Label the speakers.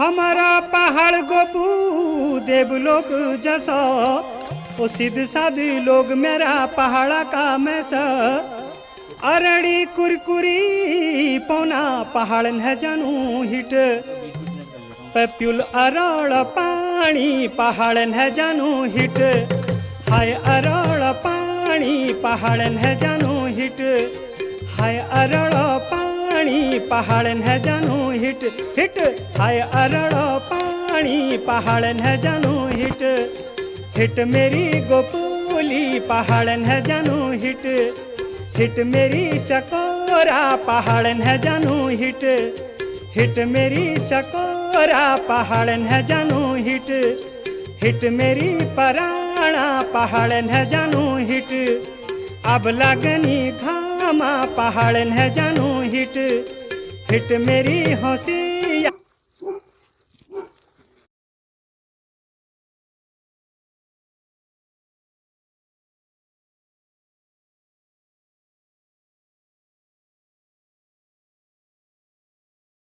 Speaker 1: हमारा पहाड़ गोपू देवलोक जैसा ओ सीध साधे लोग मेरा पहाड़ा का मैसा अरड़ी कुरकुरी पौना पहाड़ है जानू हिट पप्युल अरड़ पानी पहाड़ है जानू हिट हाय अरड़ पानी पहाड़ है जानू हिट हाय अरड़ पानी पहाड़ है जानू हिट हिट हाय अरड़ पानी पहाड़ है जानू हिट हिट मेरी गोपुली पहाड़ है जानू हिट हिट मेरी चकोरा पहाड़ है जानू हिट हिट मेरी चकोरा पहाड़ है जानू हिट हिट मेरी पराणा पहाड़ है जानू हिट अब लगनी धामा पहाड़ है जानू हिट हिट मेरी हौसी